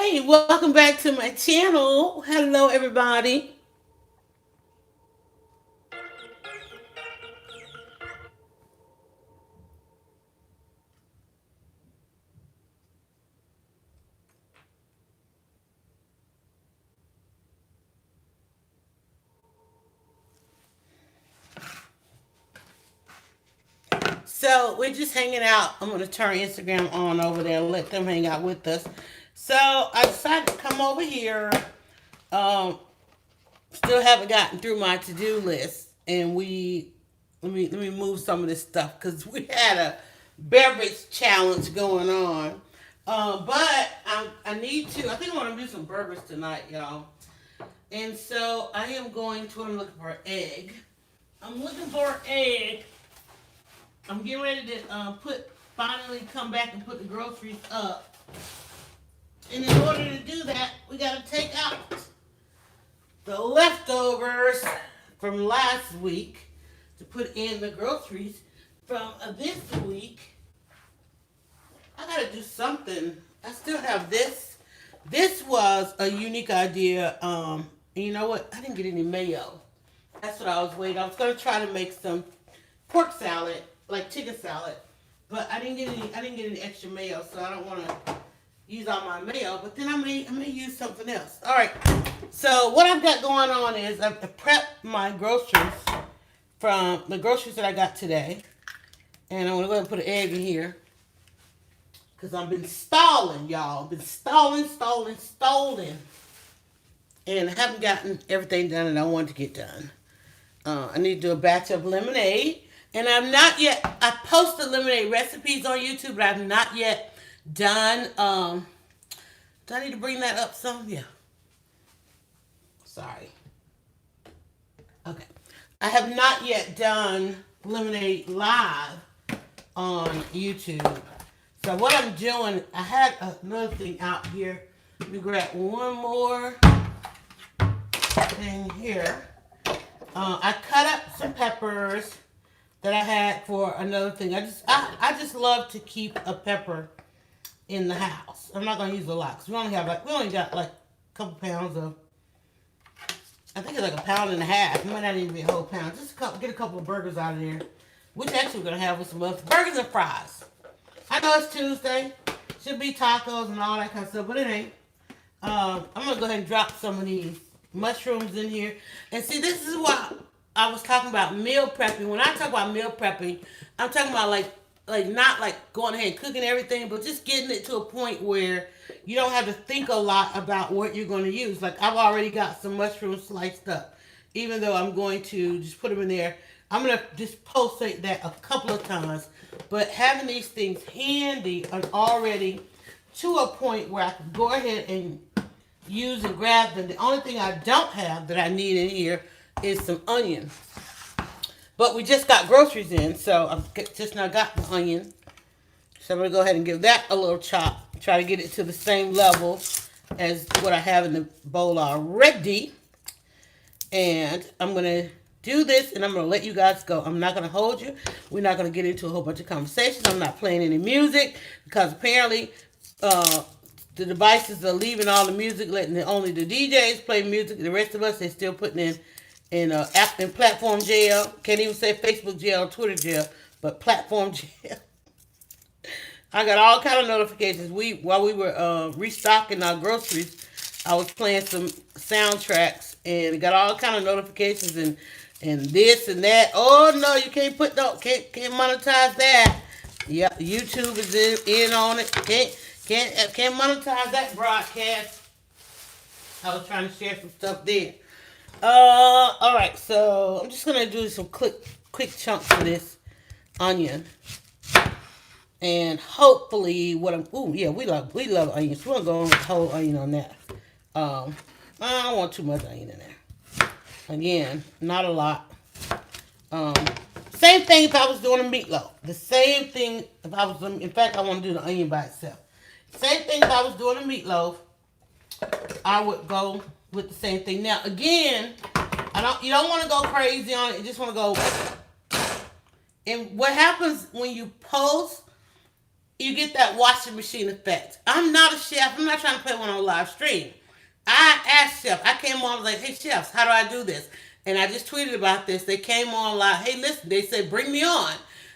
Hey, welcome back to my channel. Hello, everybody. So, we're just hanging out. I'm going to turn Instagram on over there and let them hang out with us. So, I decided to come over here. Um, Still haven't gotten through my to-do list. And let me move some of this stuff because we had a beverage challenge going on. But I need to, I think I want to do some burgers tonight, y'all. And so I am going to, I'm looking for an egg. I'm looking for an egg. I'm getting ready to finally come back and put the groceries up. And in order to do that, we got to take out the leftovers from last week to put in the groceries from this week. I got to do something. I still have this. This was a unique idea. And you know what? I didn't get any mayo. That's what I was waiting. I was gonna try to make some pork salad, like chicken salad, but I didn't get any. I didn't get any extra mayo, so I don't want to use all my mayo. But then I may use something else. All right. So what I've got going on is I've prepped my groceries from the groceries that I got today, and I'm gonna go ahead and put an egg in here because I've been stalling, y'all. I've been stalling, and I haven't gotten everything done that I wanted to get done. I need to do a batch of lemonade. And I've not yet, I posted lemonade recipes on YouTube, but I've not yet done, do I need to bring that up some? Yeah. Sorry. Okay. I have not yet done lemonade live on YouTube. So what I'm doing, I had another thing out here. Let me grab one more thing here. I cut up some peppers that I had for another thing. I just love to keep a pepper in the house. I'm not gonna use a lot because we only got like a couple pounds of. I think it's like a pound and a half. It might not even be a whole pound. Just get a couple of burgers out of there, which actually we're gonna have with some other burgers and fries. I know it's Tuesday. Should be tacos and all that kind of stuff, but it ain't. I'm gonna go ahead and drop some of these mushrooms in here. And see, this is what I was talking about meal prepping. When I talk about meal prepping, I'm talking about like not like going ahead and cooking everything, but just getting it to a point where you don't have to think a lot about what you're going to use. Like I've already got some mushrooms sliced up. Even though I'm going to just put them in there, I'm going to just pulsate that a couple of times. But having these things handy and already to a point where I can go ahead and use and grab them. The only thing I don't have that I need in here is some onions. But we just got groceries in, so I've just now got the onion. So I'm going to go ahead and give that a little chop. Try to get it to the same level as what I have in the bowl already. And I'm going to do this, and I'm going to let you guys go. I'm not going to hold you. We're not going to get into a whole bunch of conversations. I'm not playing any music because apparently the devices are leaving all the music, letting only the DJs play music. The rest of us, they're still putting in app and platform jail. Can't even say Facebook jail or Twitter jail, but platform jail. I got all kind of notifications. While we were restocking our groceries, I was playing some soundtracks and got all kind of notifications and this and that. Oh no, you can't can't monetize that. Yep, YouTube is in on it. Can't monetize that broadcast. I was trying to share some stuff there. All right, so I'm just gonna do some quick chunks of this onion, and hopefully we love onions. We're gonna go with the whole onion on that. I don't want too much onion in there. Again, not a lot. Same thing if I was doing a meatloaf. The same thing if I was, in fact, I want to do the onion by itself. Same thing if I was doing a meatloaf, I would go with the same thing. Now, again, you don't want to go crazy on it. You just want to go. And what happens when you post you get that washing machine effect. I'm not a chef. I'm not trying to play one on live stream. I asked chef. I came on, like, hey chefs, how do I do this? And I just tweeted about this. They came on live. Hey, listen. They said bring me on,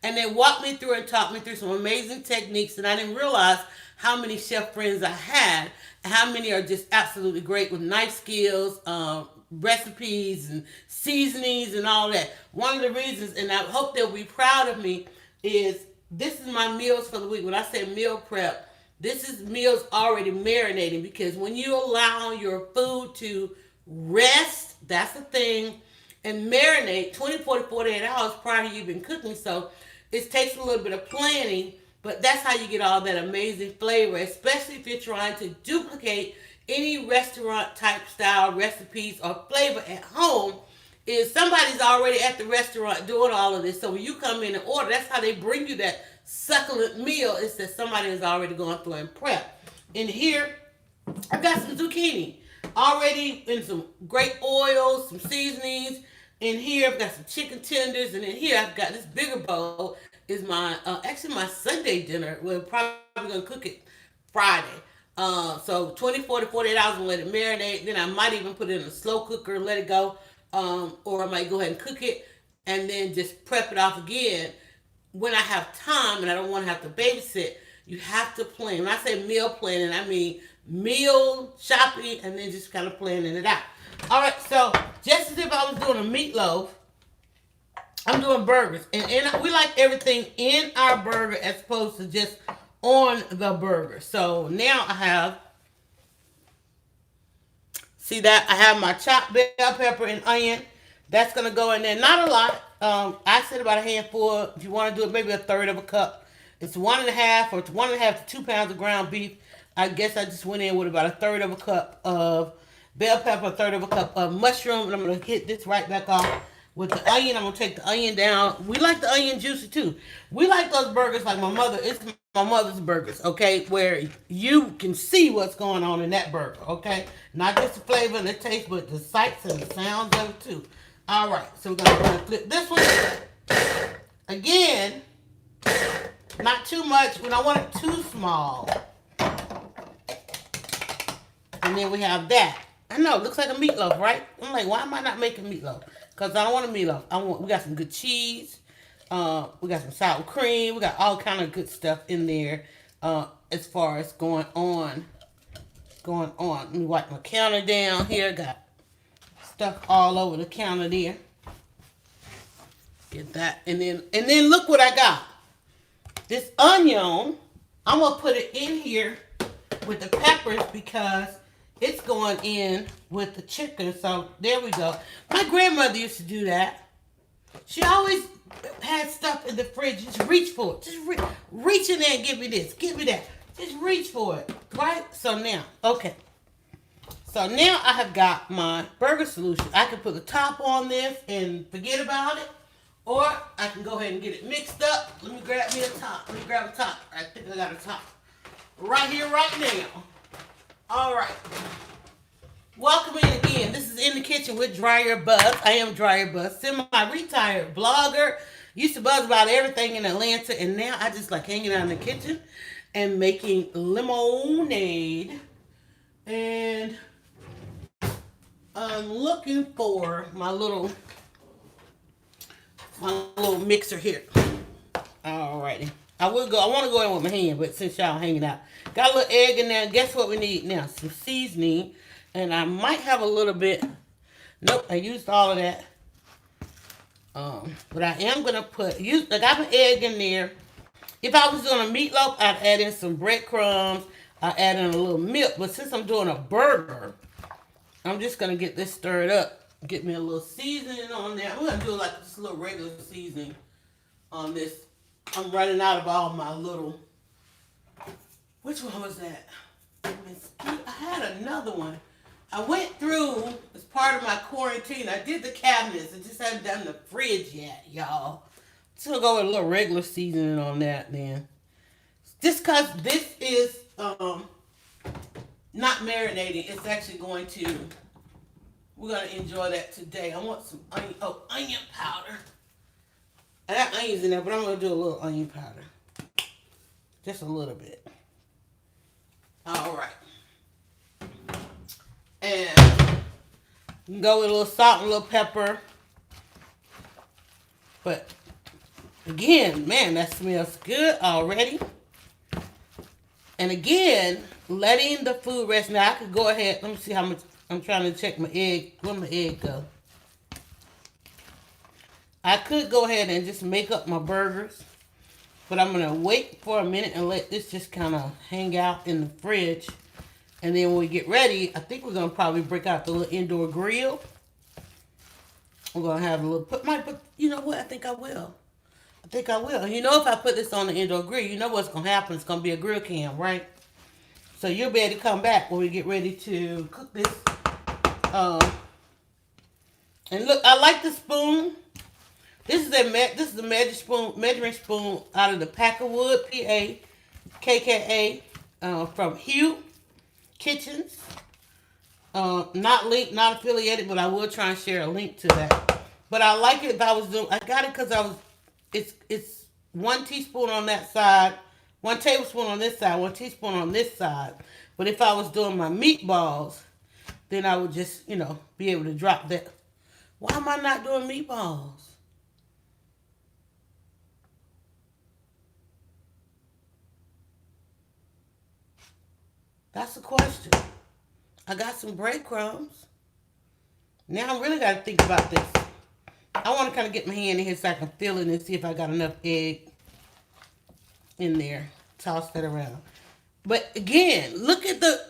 and they walked me through and taught me through some amazing techniques. And I didn't realize how many chef friends I had, and how many are just absolutely great with knife skills, recipes, and seasonings, and all that. One of the reasons, and I hope they'll be proud of me, is this is my meals for the week. When I say meal prep, this is meals already marinating, because when you allow your food to rest, that's the thing, and marinate 24 to 48 hours prior to you been cooking. So it takes a little bit of planning, but that's how you get all that amazing flavor, especially if you're trying to duplicate any restaurant type style recipes or flavor at home. Is somebody's already at the restaurant doing all of this. So when you come in and order, that's how they bring you that succulent meal. It's that somebody has already gone through and prep. In here, I've got some zucchini already in some great oils, some seasonings. In here, I've got some chicken tenders, and in here, I've got this bigger bowl. Is my actually my Sunday dinner. We're probably gonna cook it Friday. So 24 to 48 hours and let it marinate. Then I might even put it in a slow cooker, let it go, or I might go ahead and cook it and then just prep it off again when I have time and I don't want to have to babysit. You have to plan. When I say meal planning, I mean meal shopping and then just kind of planning it out. All right, so just as if I was doing a meatloaf, I'm doing burgers. And we like everything in our burger as opposed to just on the burger. So now I have, see that? I have my chopped bell pepper and onion. That's going to go in there. Not a lot. I said about a handful. If you want to do it, maybe a third of a cup. It's 1.5 or 1.5 to 2 pounds of ground beef. I guess I just went in with about a third of a cup of bell pepper, a third of a cup of mushroom. And I'm going to hit this right back off with the onion. I'm going to take the onion down. We like the onion juicy too. We like those burgers like my mother. It's my mother's burgers, okay? Where you can see what's going on in that burger, okay? Not just the flavor and the taste, but the sights and the sounds of it too. All right, so we're going to flip this one. Again, not too much. We don't want it too small. And then we have that. I know, it looks like a meatloaf, right? I'm like, why am I not making meatloaf? Because I don't want a meatloaf. We got some good cheese. We got some sour cream. We got all kind of good stuff in there as far as going on. Let me wipe my counter down here. Got stuff all over the counter there. Get that. And then look what I got. This onion, I'm going to put it in here with the peppers because it's going in with the chicken. So there we go. My grandmother used to do that. She always had stuff in the fridge. Just reach for it. Just reach in there and give me this. Give me that. Just reach for it. Right? So now, okay. So now I have got my burger solution. I can put the top on this and forget about it. Or I can go ahead and get it mixed up. Let me grab me a top. Let me grab a top. I think I got a top. Right here, right now. All right. Welcome in again. This is In the Kitchen with DryerBuzz. I am DryerBuzz, semi-retired blogger. Used to buzz about everything in Atlanta, and now I just like hanging out in the kitchen and making lemonade. And I'm looking for my little mixer here. Alrighty. I want to go in with my hand, but since y'all hanging out. Got a little egg in there. Guess what we need now? Some seasoning. And I might have a little bit. Nope, I used all of that. But I am going to I got an egg in there. If I was doing a meatloaf, I'd add in some breadcrumbs. I'd add in a little milk. But since I'm doing a burger, I'm just going to get this stirred up. Get me a little seasoning on there. I'm going to do like just a little regular seasoning on this. I'm running out of all my little... Which one was that? I had another one. I went through, as part of my quarantine, I did the cabinets. I just haven't done the fridge yet, y'all. So I'll go with a little regular seasoning on that then. Just because this is not marinating. It's actually going to... We're going to enjoy that today. I want some onion powder. I got onions in there, but I'm going to do a little onion powder. Just a little bit. All right. And you can go with a little salt and a little pepper. But again, man, that smells good already. And again, letting the food rest. Now I could go ahead. Let me see how much. I'm trying to check my egg. Where my egg go? I could go ahead and just make up my burgers. But I'm going to wait for a minute and let this just kind of hang out in the fridge. And then when we get ready, I think we're going to probably break out the little indoor grill. We're going to have a little, you know what? I think I will. You know, if I put this on the indoor grill, you know what's going to happen. It's going to be a grill cam, right? So you'll be able to come back when we get ready to cook this. And look, I like the spoon. This is the measuring spoon out of the Packerwood, PAKKA, from Hugh Kitchens. Not linked, not affiliated, but I will try and share a link to that. But I like it if I was doing. I got it because it's 1 teaspoon on that side, 1 tablespoon on this side, 1 teaspoon on this side. But if I was doing my meatballs, then I would just, be able to drop that. Why am I not doing meatballs? That's the question. I got some breadcrumbs. Now I really got to think about this. I want to kind of get my hand in here so I can feel it and see if I got enough egg in there. Toss that around. But again, look at the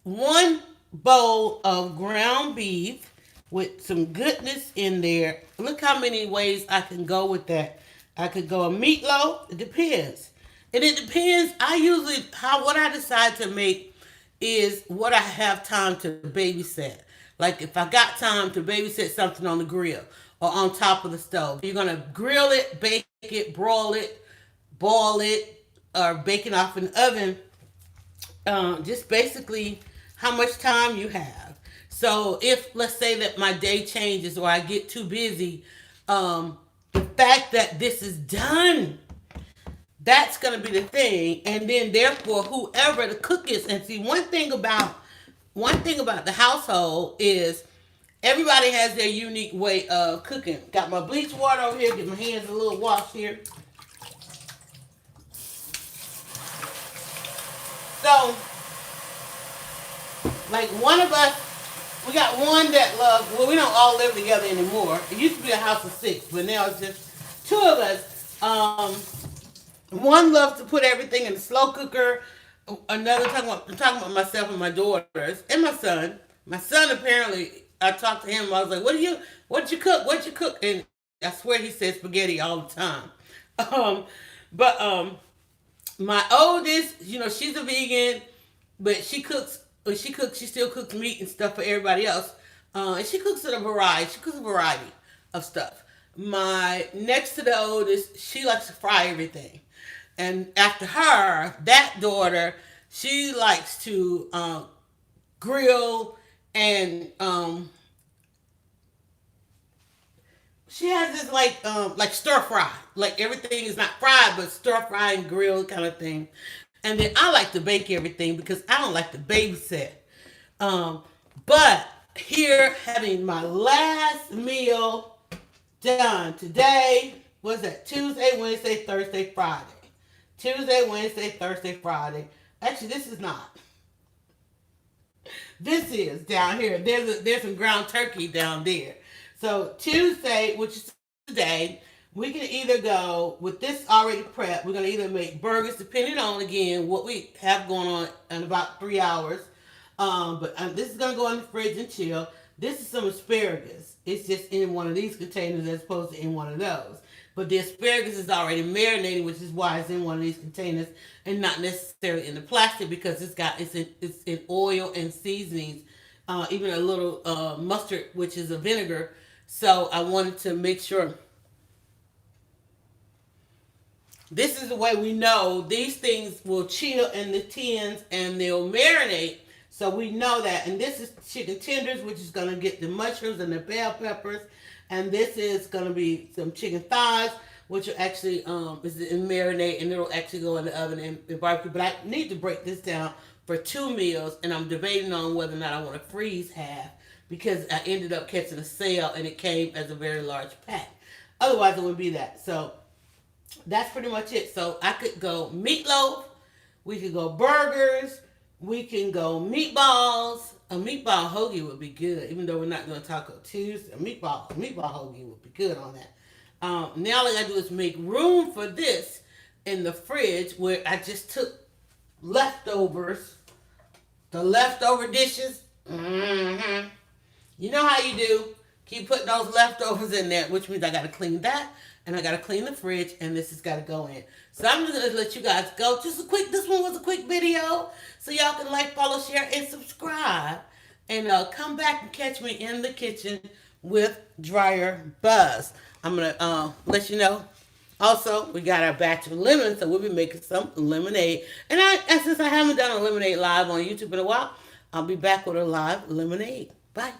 1 bowl of ground beef with some goodness in there. Look how many ways I can go with that. I could go a meatloaf. It depends. And it depends. What I decide to make is what I have time to babysit. Like if I got time to babysit something on the grill or on top of the stove. You're going to grill it, bake it, broil it, boil it, or bake it off in the oven. Just basically how much time you have. So if, let's say that my day changes or I get too busy, the fact that this is done, that's going to be the thing. And then therefore, whoever the cook is, and see, one thing about the household is everybody has their unique way of cooking. Got my bleach water over here, get my hands a little wash here. So, like one of us, we got one that loves, well, we don't all live together anymore. It used to be a house of 6, but now it's just 2 of us. One loves to put everything in the slow cooker. Another, I'm talking about myself and my daughters and my son. My son, apparently, I talked to him. I was like, what did you cook? And I swear he said spaghetti all the time. My oldest, she's a vegan, but she still cooks meat and stuff for everybody else. And she cooks a variety of stuff. My next to the oldest, she likes to fry everything. And after her, that daughter, she likes to grill and she has this like stir fry. Like everything is not fried, but stir fry and grill kind of thing. And then I like to bake everything because I don't like to babysit. But here, having my last meal done today, was that Tuesday, Wednesday, Thursday, Friday. Tuesday, Wednesday, Thursday, Friday. Actually, this is not. This is down here. There's some ground turkey down there. So Tuesday, which is today, we can either go with this already prepped. We're going to either make burgers, depending on, again, what we have going on in about 3 hours. But this is going to go in the fridge and chill. This is some asparagus. It's just in one of these containers as opposed to in one of those. But the asparagus is already marinated, which is why it's in one of these containers and not necessarily in the plastic because it's in oil and seasonings, even a little mustard, which is a vinegar. So I wanted to make sure. This is the way we know these things will chill in the tins and they'll marinate. So we know that. And this is chicken tenders, which is going to get the mushrooms and the bell peppers. And this is going to be some chicken thighs, which will actually is in marinade, and it'll actually go in the oven and barbecue. But I need to break this down for 2 meals, and I'm debating on whether or not I want to freeze half because I ended up catching a sale and it came as a very large pack. Otherwise, it would be that. So that's pretty much it. So I could go meatloaf, we could go burgers, we can go meatballs. A meatball hoagie would be good, even though we're not doing Taco Tuesday. A meatball hoagie would be good on that. Now all I gotta do is make room for this in the fridge where I just took leftovers, the leftover dishes. You know how you do. Keep putting those leftovers in there, which means I gotta clean that and I gotta clean the fridge, and this has gotta go in. So I'm just gonna let you guys go. This one was a quick video, so y'all can like, follow, share, and subscribe. And come back and catch me in the kitchen with DryerBuzz. I'm gonna let you know. Also, we got our batch of lemons, so we'll be making some lemonade. And since I haven't done a lemonade live on YouTube in a while, I'll be back with a live lemonade. Bye.